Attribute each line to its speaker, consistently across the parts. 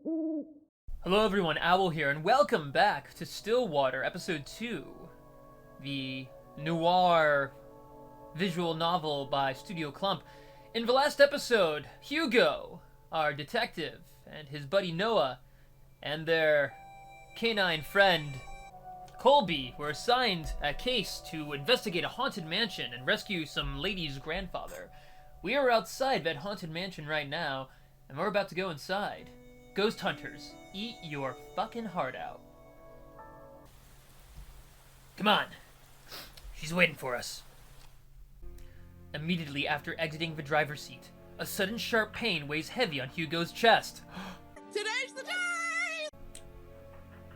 Speaker 1: Hello everyone, Owl here, and welcome back to Stillwater, Episode 2, the noir visual novel by Studio Clump. In the last episode, Hugo, our detective, and his buddy Noah, and their canine friend Colby were assigned a case to investigate a haunted mansion and rescue some lady's grandfather. We are outside that haunted mansion right now, and we're about to go inside. Ghost hunters, eat your fucking heart out. Come on. She's waiting for us. Immediately after exiting the driver's seat, a sudden sharp pain weighs heavy on Hugo's chest.
Speaker 2: Today's the day!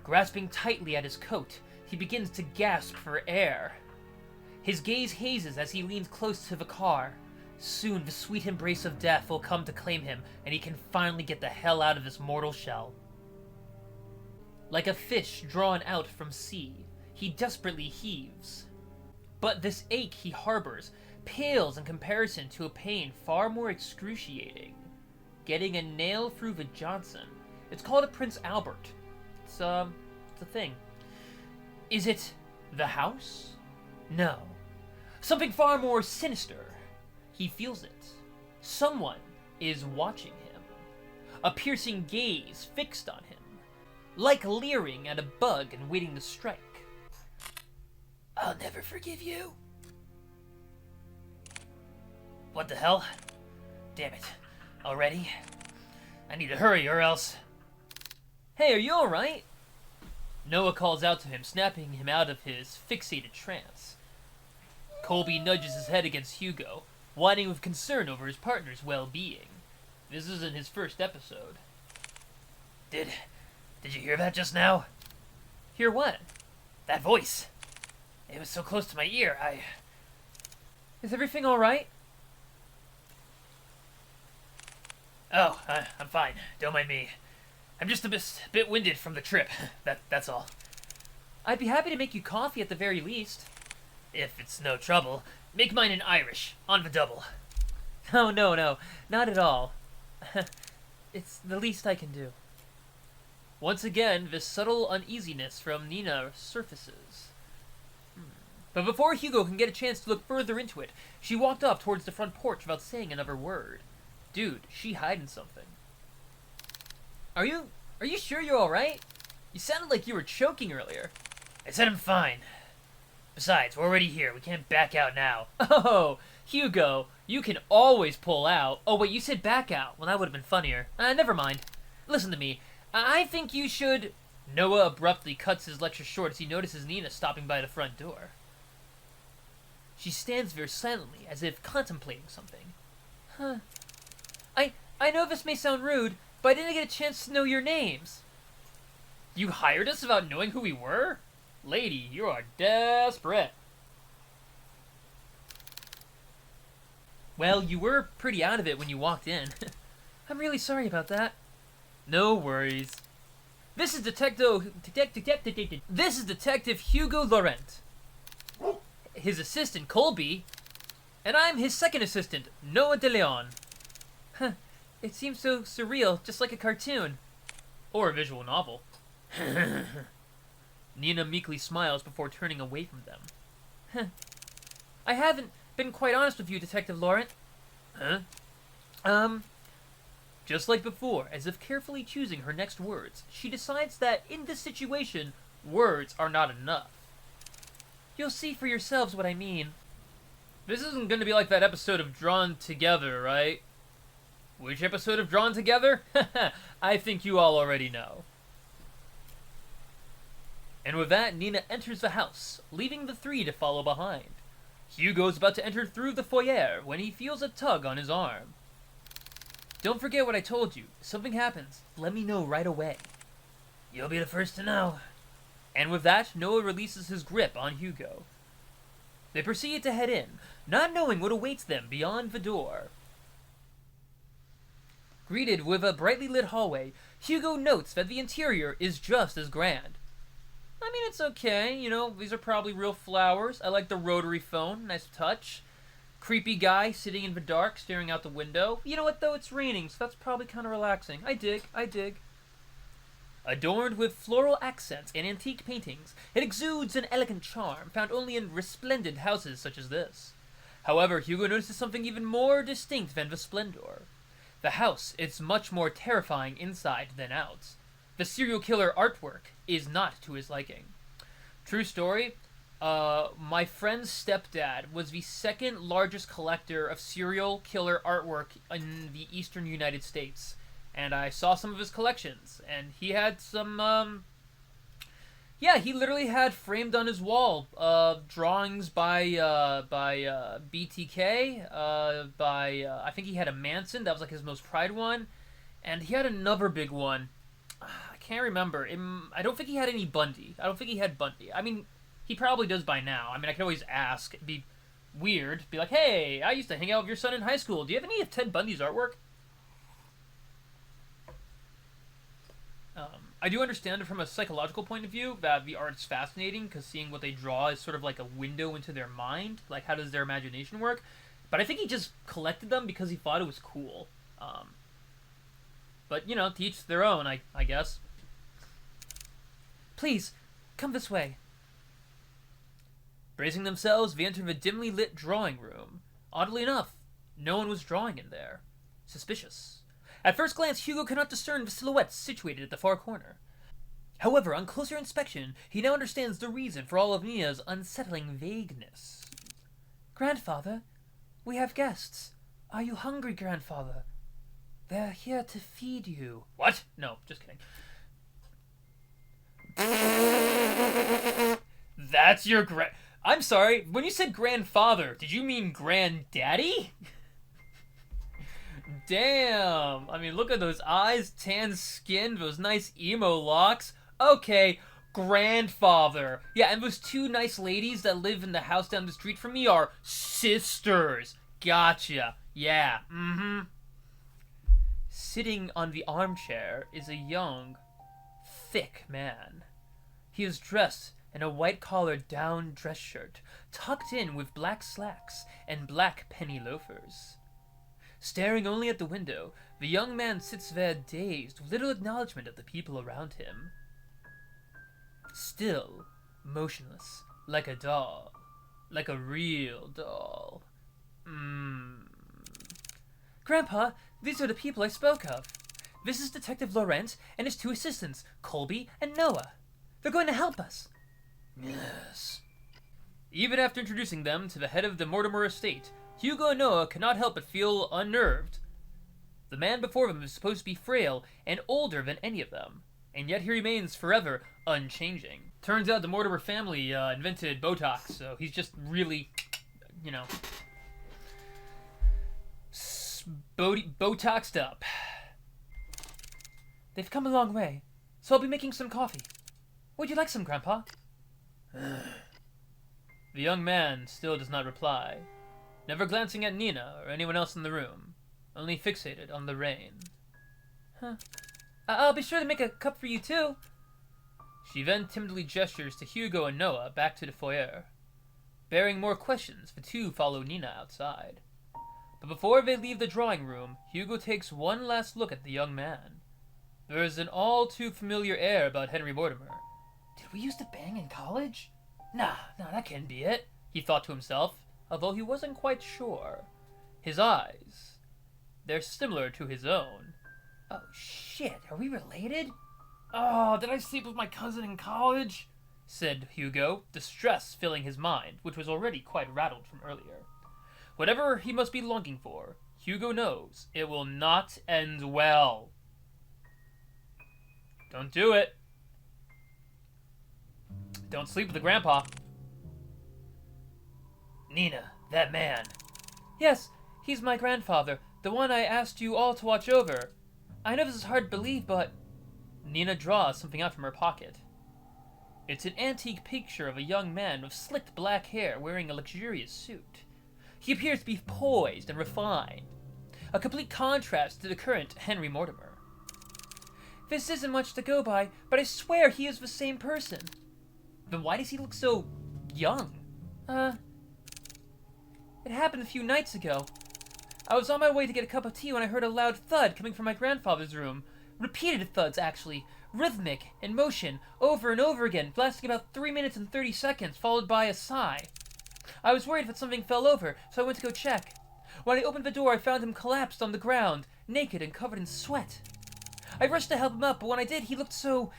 Speaker 1: Grasping tightly at his coat, he begins to gasp for air. His gaze hazes as he leans close to the car. Soon, the sweet embrace of death will come to claim him, and he can finally get the hell out of this mortal shell. Like a fish drawn out from sea, he desperately heaves. But this ache he harbors pales in comparison to a pain far more excruciating. Getting a nail through the Johnson. It's called a Prince Albert. It's a thing. Is it the house? No. Something far more sinister. He feels it. Someone is watching him. A piercing gaze fixed on him. Like leering at a bug and waiting to strike. I'll never forgive you. What the hell? Damn it. Already? I need to hurry or else... Hey, are you alright? Noah calls out to him, snapping him out of his fixated trance. Colby nudges his head against Hugo, whining with concern over his partner's well-being. This isn't his first episode. Did you hear that just now? Hear what? That voice. It was so close to my ear, Is everything alright? Oh, I'm fine. Don't mind me. I'm just a bit winded from the trip. That's all. I'd be happy to make you coffee at the very least. If it's no trouble. Make mine in Irish, on the double. Oh, no, not at all. It's the least I can do. Once again, this subtle uneasiness from Nina surfaces. But before Hugo can get a chance to look further into it, she walked up towards the front porch without saying another word. Dude, she hiding something. Are you sure you're alright? You sounded like you were choking earlier. I said I'm fine. Besides, we're already here. We can't back out now. Oh, Hugo, you can always pull out. Oh, wait, you said back out. Well, that would have been funnier. Never mind. Listen to me. I think you should... Noah abruptly cuts his lecture short as he notices Nina stopping by the front door. She stands there silently, as if contemplating something. Huh. I know this may sound rude, but I didn't get a chance to know your names. You hired us without knowing who we were? Lady, you are desperate. Well, you were pretty out of it when you walked in. I'm really sorry about that. No worries. This is Detective Hugo Laurent. His assistant, Colby. And I'm his second assistant, Noah de Leon. Huh. It seems so surreal, just like a cartoon. Or a visual novel. Nina meekly smiles before turning away from them. Huh. I haven't been quite honest with you, Detective Laurent. Huh? Just like before, as if carefully choosing her next words, she decides that in this situation, words are not enough. You'll see for yourselves what I mean. This isn't going to be like that episode of Drawn Together, right? Which episode of Drawn Together? I think you all already know. And with that, Nina enters the house, leaving the three to follow behind. Hugo's about to enter through the foyer when he feels a tug on his arm. Don't forget what I told you. If something happens, let me know right away. You'll be the first to know. And with that, Noah releases his grip on Hugo. They proceed to head in, not knowing what awaits them beyond the door. Greeted with a brightly lit hallway, Hugo notes that the interior is just as grand. I mean, it's okay, you know, these are probably real flowers. I like the rotary phone, nice touch. Creepy guy sitting in the dark, staring out the window. You know what, though? It's raining, so that's probably kind of relaxing. I dig. Adorned with floral accents and antique paintings, it exudes an elegant charm found only in resplendent houses such as this. However, Hugo notices something even more distinct than the splendor. The house is much more terrifying inside than out. The serial killer artwork is not to his liking. True story, my friend's stepdad was the second largest collector of serial killer artwork in the eastern United States. And I saw some of his collections, and he had some, he literally had framed on his wall, drawings by BTK, I think he had a Manson, that was like his most prized one, and he had another big one, I can't remember, I don't think he had any Bundy, I mean, he probably does by now, I mean, I could always ask, it'd be weird, be like, hey, I used to hang out with your son in high school, do you have any of Ted Bundy's artwork? I do understand it from a psychological point of view that the art's fascinating because seeing what they draw is sort of like a window into their mind, like how does their imagination work. But I think he just collected them because he thought it was cool. But, to each their own, I guess. Please, come this way. Bracing themselves, they enter the dimly lit drawing room. Oddly enough, no one was drawing in there. Suspicious. At first glance, Hugo cannot discern the silhouettes situated at the far corner. However, on closer inspection, he now understands the reason for all of Nina's unsettling vagueness. Grandfather, we have guests. Are you hungry, Grandfather? They're here to feed you. What? No, just kidding. That's your I'm sorry, when you said grandfather, did you mean granddaddy? Damn! I mean, look at those eyes, tan skin, those nice emo locks. Okay, grandfather. Yeah, and those two nice ladies that live in the house down the street from me are sisters. Gotcha. Yeah, Sitting on the armchair is a young, thick man. He is dressed in a white-collared down dress shirt, tucked in with black slacks and black penny loafers. Staring only at the window, the young man sits there dazed, with little acknowledgement of the people around him. Still, motionless, like a doll. Like a real doll. Grandpa, these are the people I spoke of. This is Detective Laurent and his two assistants, Colby and Noah. They're going to help us. Yes. Even after introducing them to the head of the Mortimer estate, Hugo and Noah cannot help but feel unnerved. The man before them is supposed to be frail and older than any of them, and yet he remains forever unchanging. Turns out the Mortimer family invented Botox, so he's just really, Botoxed up. They've come a long way, so I'll be making some coffee. Would you like some, Grandpa? The young man still does not reply, never glancing at Nina or anyone else in the room, only fixated on the rain. I'll be sure to make a cup for you too. She then timidly gestures to Hugo and Noah back to the foyer. Bearing more questions, the two follow Nina outside. But before they leave the drawing room, Hugo takes one last look at the young man. There is an all too familiar air about Henry Mortimer. Did we used to bang in college? Nah, that can't be it, he thought to himself, although he wasn't quite sure. His eyes, they're similar to his own. Oh shit, are we related? Oh, did I sleep with my cousin in college? Said Hugo, distress filling his mind, which was already quite rattled from earlier. Whatever he must be longing for, Hugo knows it will not end well. Don't do it. Don't sleep with the grandpa. Nina, that man. Yes, he's my grandfather, the one I asked you all to watch over. I know this is hard to believe, but... Nina draws something out from her pocket. It's an antique picture of a young man with slicked black hair wearing a luxurious suit. He appears to be poised and refined, a complete contrast to the current Henry Mortimer. This isn't much to go by, but I swear he is the same person. Then why does he look so young? It happened a few nights ago. I was on my way to get a cup of tea when I heard a loud thud coming from my grandfather's room. Repeated thuds, actually. Rhythmic, in motion, over and over again, lasting about 3 minutes and 30 seconds, followed by a sigh. I was worried that something fell over, so I went to go check. When I opened the door, I found him collapsed on the ground, naked and covered in sweat. I rushed to help him up, but when I did, he looked so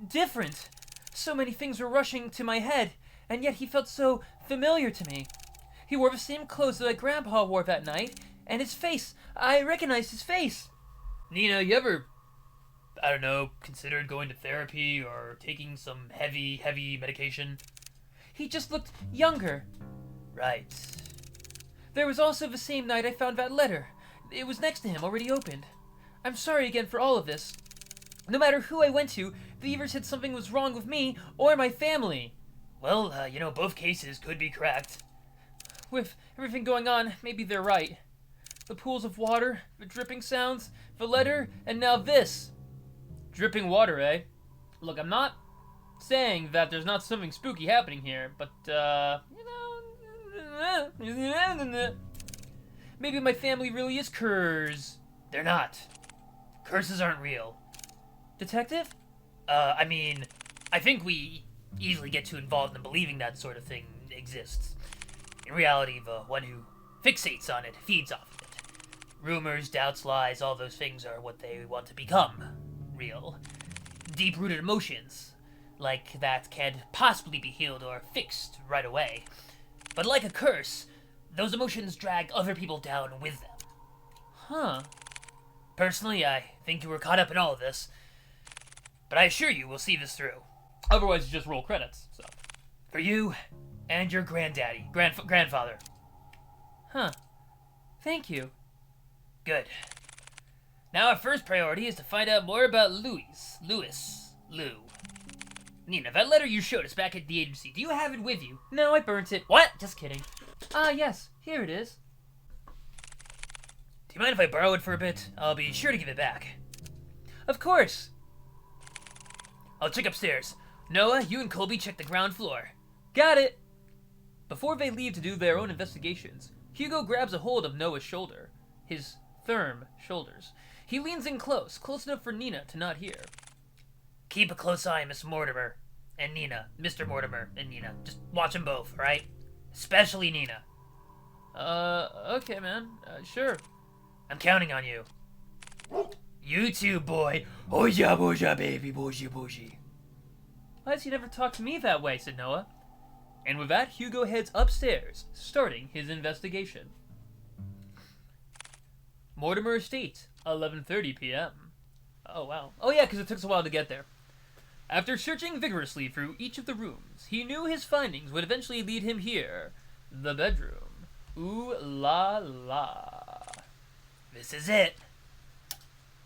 Speaker 1: different. So many things were rushing to my head, and yet he felt so familiar to me. He wore the same clothes that my grandpa wore that night, and his face, I recognized his face. Nina, you ever, I don't know, considered going to therapy or taking some heavy medication? He just looked younger. Right. There was also the same night I found that letter. It was next to him, already opened. I'm sorry again for all of this. No matter who I went to, they either said something was wrong with me or my family. Well, both cases could be cracked. With everything going on, maybe they're right. The pools of water, the dripping sounds, the letter, and now this. Dripping water, eh? Look, I'm not saying that there's not something spooky happening here, but, maybe my family really is They're not. Curses aren't real. Detective? I think we easily get too involved in believing that sort of thing exists. In reality, the one who fixates on it feeds off of it. Rumors, doubts, lies, all those things are what they want to become real. Deep-rooted emotions, like that, can possibly be healed or fixed right away. But like a curse, those emotions drag other people down with them. Huh. Personally, I think you were caught up in all of this, but I assure you we'll see this through. Otherwise, you just roll credits, so. For you and your grandfather. Huh. Thank you. Good. Now our first priority is to find out more about Lou. Nina, that letter you showed us back at the agency, do you have it with you? No, I burnt it. What? Just kidding. Yes, here it is. Do you mind if I borrow it for a bit? I'll be sure to give it back. Of course. I'll check upstairs. Noah, you and Colby check the ground floor. Got it. Before they leave to do their own investigations, Hugo grabs a hold of Noah's shoulder. His firm shoulders. He leans in close enough for Nina to not hear. Keep a close eye on Miss Mortimer and Nina. Mr. Mortimer and Nina. Just watch them both, right? Especially Nina. Okay, man. Sure. I'm counting on you. You too, boy. Boja, boja, baby, boji, boji. Why has he never talked to me that way, said Noah. And with that, Hugo heads upstairs, starting his investigation. Mortimer Estate, 11:30 p.m. Oh, wow. Oh, yeah, because it took us a while to get there. After searching vigorously through each of the rooms, he knew his findings would eventually lead him here. The bedroom. Ooh la la. This is it.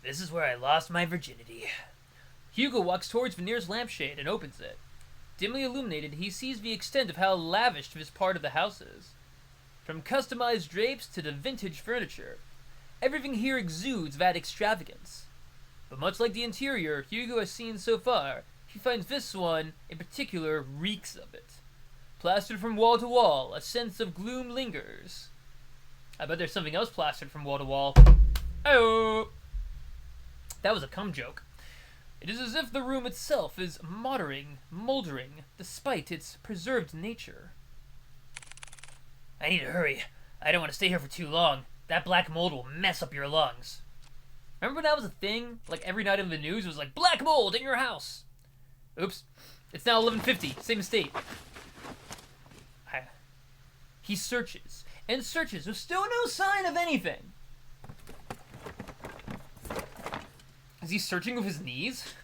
Speaker 1: This is where I lost my virginity. Hugo walks towards the nearest lampshade and opens it. Dimly illuminated, he sees the extent of how lavish this part of the house is. From customized drapes to the vintage furniture, everything here exudes that extravagance. But much like the interior Hugo has seen so far, he finds this one, in particular, reeks of it. Plastered from wall to wall, a sense of gloom lingers. I bet there's something else plastered from wall to wall. Oh, that was a cum joke. It is as if the room itself is moldering, despite its preserved nature. I need to hurry. I don't want to stay here for too long. That black mold will mess up your lungs. Remember when that was a thing? Like every night in the news, it was like, black mold in your house. Oops. It's now 11:50. Same mistake. He searches and searches. There's still no sign of anything. Is he searching with his knees?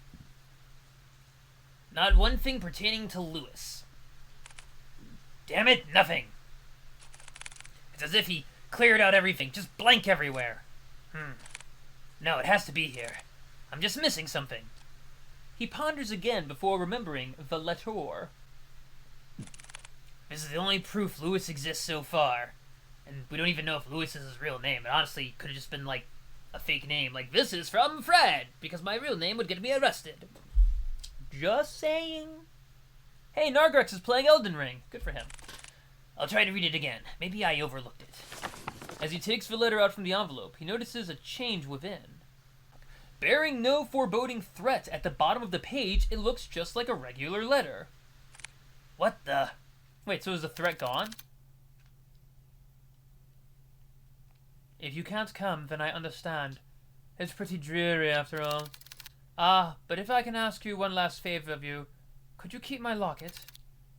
Speaker 1: Not one thing pertaining to Lewis. Damn it, nothing. It's as if he cleared out everything, just blank everywhere. No, it has to be here. I'm just missing something. He ponders again before remembering the letter. This is the only proof Lewis exists so far. And we don't even know if Lewis is his real name. It honestly could have just been like a fake name. Like, this is from Fred, because my real name would get me arrested. Just saying. Hey, Nargrex is playing Elden Ring. Good for him. I'll try to read it again. Maybe I overlooked it. As he takes the letter out from the envelope, he notices a change within. Bearing no foreboding threat at the bottom of the page, it looks just like a regular letter. What the? Wait, so is the threat gone? If you can't come, then I understand. It's pretty dreary after all. Ah, but if I can ask you one last favor of you, could you keep my locket?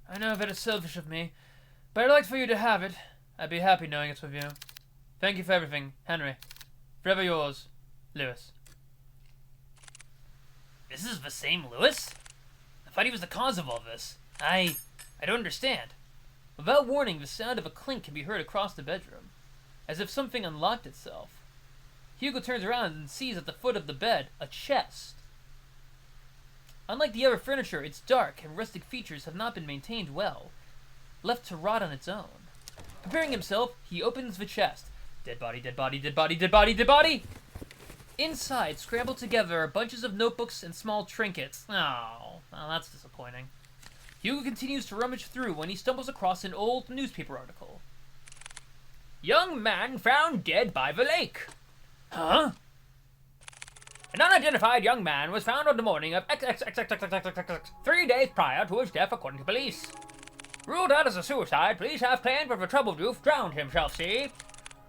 Speaker 1: I know that it's selfish of me, but I'd like for you to have it. I'd be happy knowing it's with you. Thank you for everything, Henry. Forever yours, Lewis. This is the same Lewis? I thought he was the cause of all this. I don't understand. Without warning, the sound of a clink can be heard across the bedroom, as if something unlocked itself. Hugo turns around and sees at the foot of the bed a chest. Unlike the other furniture, it's dark and rustic features have not been maintained well, left to rot on its own. Preparing himself, he opens the chest. Dead body, dead body, dead body, dead body, dead body! Inside, scrambled together, are bunches of notebooks and small trinkets. Oh, well, that's disappointing. Hugo continues to rummage through when he stumbles across an old newspaper article. Young man found dead by the lake. Huh? An unidentified young man was found on the morning of 3 days prior to his death, according to police. Ruled out as a suicide, police have claimed that the troubled youth drowned himself, see?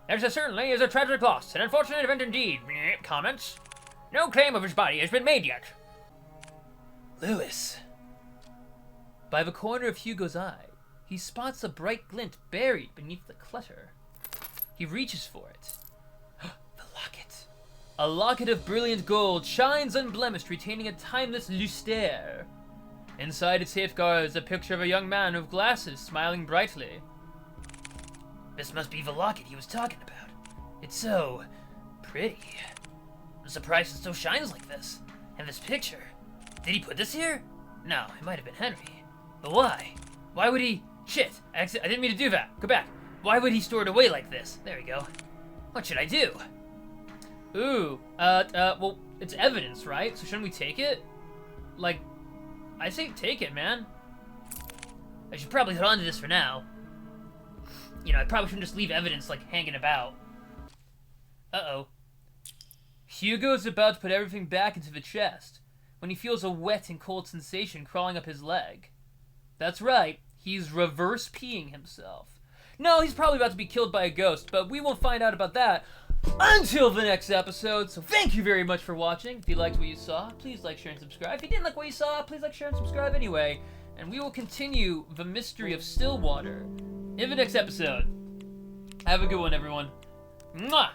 Speaker 1: There certainly is a tragic loss, an unfortunate event indeed. Comments? No claim of his body has been made yet. Lewis. By the corner of Hugo's eye, he spots a bright glint buried beneath the clutter. He reaches for it. The locket. A locket of brilliant gold shines unblemished, retaining a timeless lustre. Inside it safeguards a picture of a young man with glasses, smiling brightly. This must be the locket he was talking about. It's so pretty. I'm surprised it still shines like this. And this picture. Did he put this here? No, it might have been Henry. But why? Why would he... Shit, I didn't mean to do that. Go back. Why would he store it away like this? There we go. What should I do? Ooh, well, it's evidence, right? So shouldn't we take it? Like, I say take it, man. I should probably hold on to this for now. You know, I probably shouldn't just leave evidence, like, hanging about. Uh-oh. Hugo's about to put everything back into the chest when he feels a wet and cold sensation crawling up his leg. That's right, he's reverse peeing himself. No, he's probably about to be killed by a ghost, but we won't find out about that until the next episode. So thank you very much for watching. If you liked what you saw, please like, share, and subscribe. If you didn't like what you saw, please like, share, and subscribe anyway. And we will continue the mystery of Stillwater in the next episode. Have a good one, everyone. Mwah!